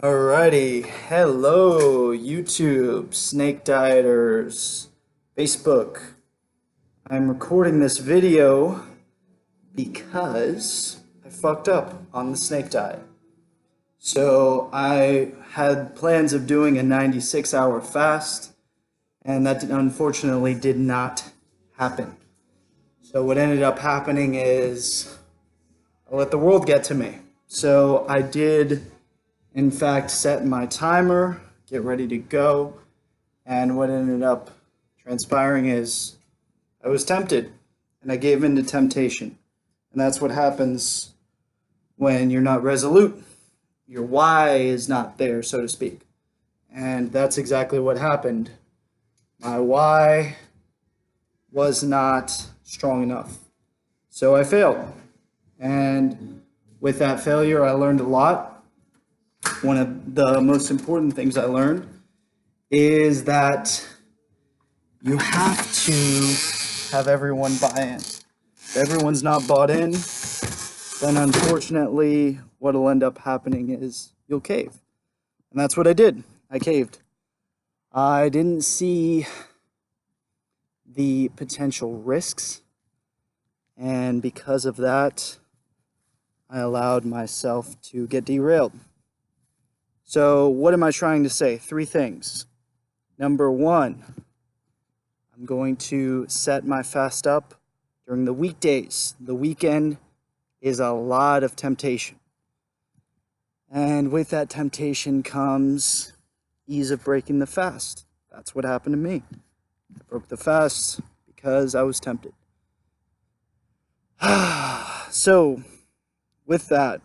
Alrighty, hello YouTube, snake dieters, Facebook. I'm recording this video because I fucked up on the snake diet. So I had plans of doing a 96-hour fast, and that unfortunately did not happen. So what ended up happening is I let the world get to me. So I did in fact set my timer, get ready to go, and what ended up transpiring is I was tempted and I gave in to temptation. And that's what happens when you're not resolute. Your why is not there, so to speak. And that's exactly what happened. My why was not strong enough. So I failed. And with that failure, I learned a lot. One of the most important things I learned is that you have to have everyone buy in. If everyone's not bought in, then unfortunately what'll end up happening is you'll cave. And that's what I did. I caved. I didn't see the potential risks, and because of that, I allowed myself to get derailed. So what am I trying to say? Three things. Number one, I'm going to set my fast up during the weekdays. The weekend is a lot of temptation. And with that temptation comes ease of breaking the fast. That's what happened to me. I broke the fast because I was tempted. So, with that,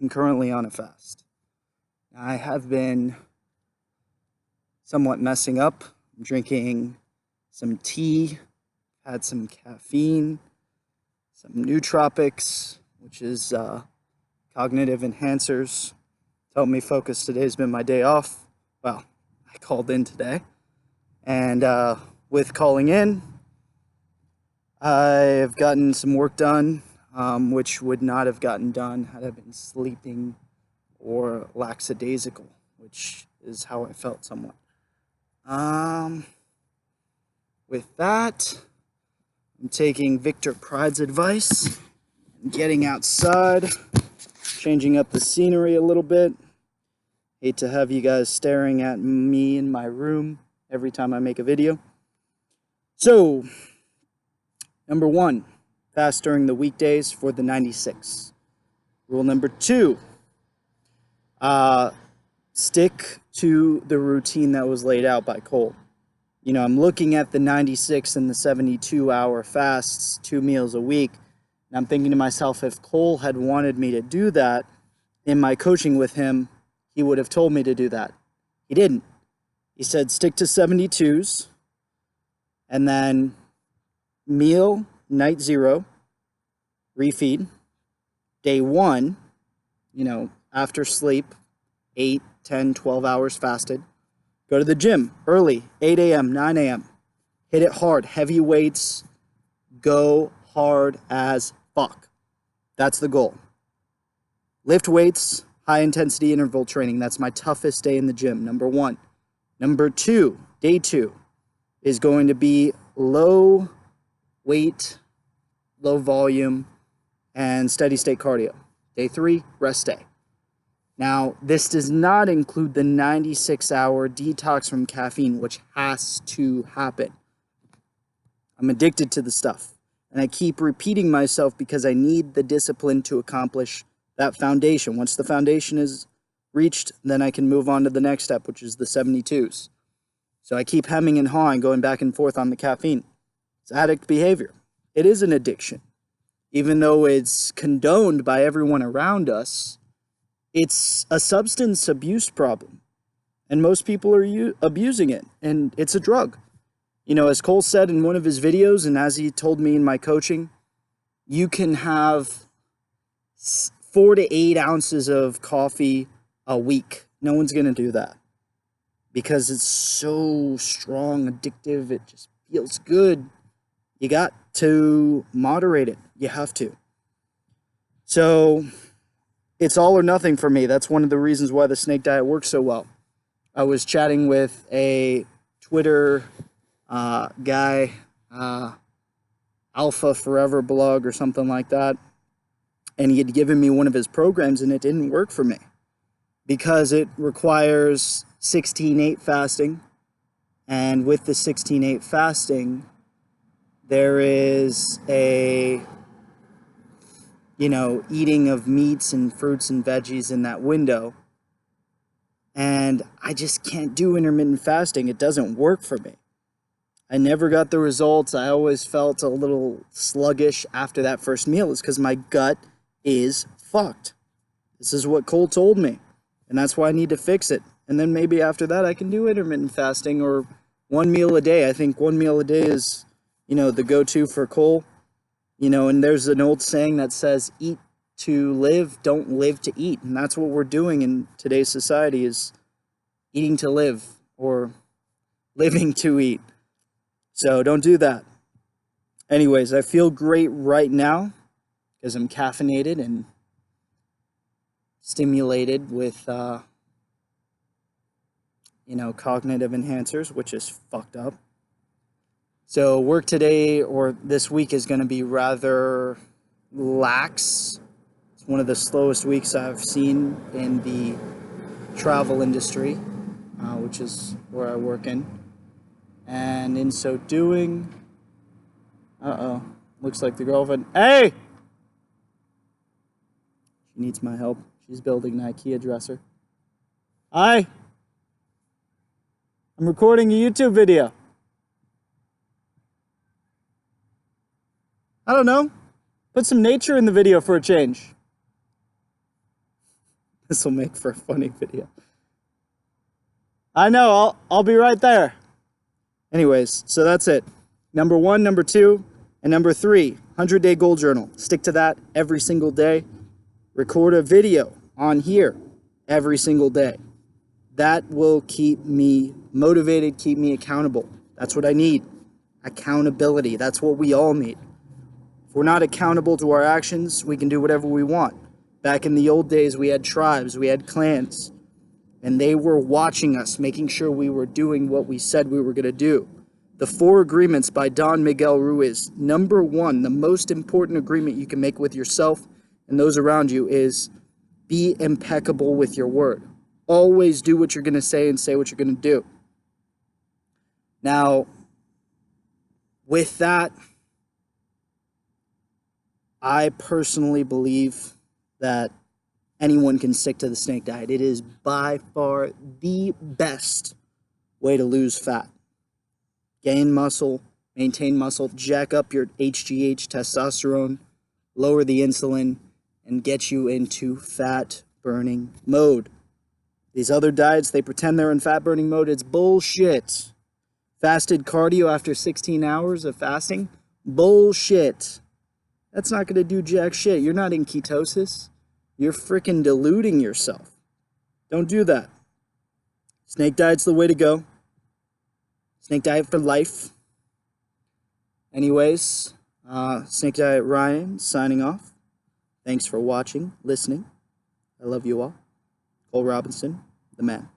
I'm currently on a fast. I have been somewhat messing up. I'm drinking some tea, had some caffeine, some nootropics, which is cognitive enhancers. To help me focus. Today's been my day off. Well, I called in today. And with calling in, I've gotten some work done, which would not have gotten done had I been sleeping or lackadaisical, which is how I felt somewhat. With that, I'm taking Victor Pride's advice and getting outside, changing up the scenery a little bit. Hate to have you guys staring at me in my room every time I make a video. So, number one, fast during the weekdays for the 96. Rule number two, stick to the routine that was laid out by Cole. You know, I'm looking at the 96 and the 72-hour fasts, 2 meals a week, and I'm thinking to myself, if Cole had wanted me to do that in my coaching with him, he would have told me to do that. He didn't. He said stick to 72s, and then meal, night 0, refeed. Day 1, after sleep, 8, 10, 12 hours fasted. Go to the gym early, 8 a.m., 9 a.m. Hit it hard, heavy weights. Go hard as fuck. That's the goal. Lift weights, high intensity interval training. That's my toughest day in the gym, number 1. Number 2, day 2, is going to be low weight, low volume, and steady state cardio. Day 3, rest day. Now, this does not include the 96-hour detox from caffeine, which has to happen. I'm addicted to the stuff, and I keep repeating myself because I need the discipline to accomplish that foundation. Once the foundation is reached, then I can move on to the next step, which is the 72s. So I keep hemming and hawing, going back and forth on the caffeine. It's addict behavior. It is an addiction. Even though it's condoned by everyone around us, it's a substance abuse problem. And most people are abusing it, and it's a drug. As Cole said in one of his videos, and as he told me in my coaching, you can have 4 to 8 ounces of coffee a week. No one's going to do that because it's so strong, addictive, it just feels good. You got to moderate it. You have to. So it's all or nothing for me. That's one of the reasons why the snake diet works so well. I was chatting with a Twitter guy, Alpha Forever blog or something like that, and he had given me one of his programs, and it didn't work for me because it requires 16/8 fasting, and with the 16/8 fasting, there is a eating of meats and fruits and veggies in that window. And I just can't do intermittent fasting. It doesn't work for me. I never got the results. I always felt a little sluggish after that first meal. It's because my gut is fucked. This is what Cole told me. And that's why I need to fix it. And then maybe after that I can do intermittent fasting or one meal a day. I think one meal a day is, the go-to for Cole. And there's an old saying that says, eat to live, don't live to eat. And that's what we're doing in today's society, is eating to live or living to eat. So don't do that. Anyways, I feel great right now because I'm caffeinated and stimulated with, cognitive enhancers, which is fucked up. So work today or this week is going to be rather lax. It's one of the slowest weeks I've seen in the travel industry, which is where I work in. And in so doing, looks like the girlfriend, hey! She needs my help. She's building an IKEA dresser. Hi! I'm recording a YouTube video. I don't know. Put some nature in the video for a change. This will make for a funny video. I know, I'll be right there. Anyways, so that's it. Number 1, number 2, and number 3, 100-day goal journal. Stick to that every single day. Record a video on here every single day. That will keep me motivated, keep me accountable. That's what I need. Accountability. That's what we all need. If we're not accountable to our actions, we can do whatever we want. Back in the old days, we had tribes, we had clans, and they were watching us, making sure we were doing what we said we were going to do. The 4 agreements by Don Miguel Ruiz. Number 1, the most important agreement you can make with yourself and those around you is be impeccable with your word. Always do what you're going to say and say what you're going to do. Now, with that, I personally believe that anyone can stick to the snake diet. It is by far the best way to lose fat. Gain muscle, maintain muscle, jack up your HGH, testosterone, lower the insulin, and get you into fat burning mode. These other diets, they pretend they're in fat burning mode. It's bullshit. Fasted cardio after 16 hours of fasting? Bullshit. That's not going to do jack shit. You're not in ketosis. You're freaking deluding yourself. Don't do that. Snake diet's the way to go. Snake diet for life. Anyways, Snake Diet Ryan signing off. Thanks for watching, listening. I love you all. Cole Robinson, the man.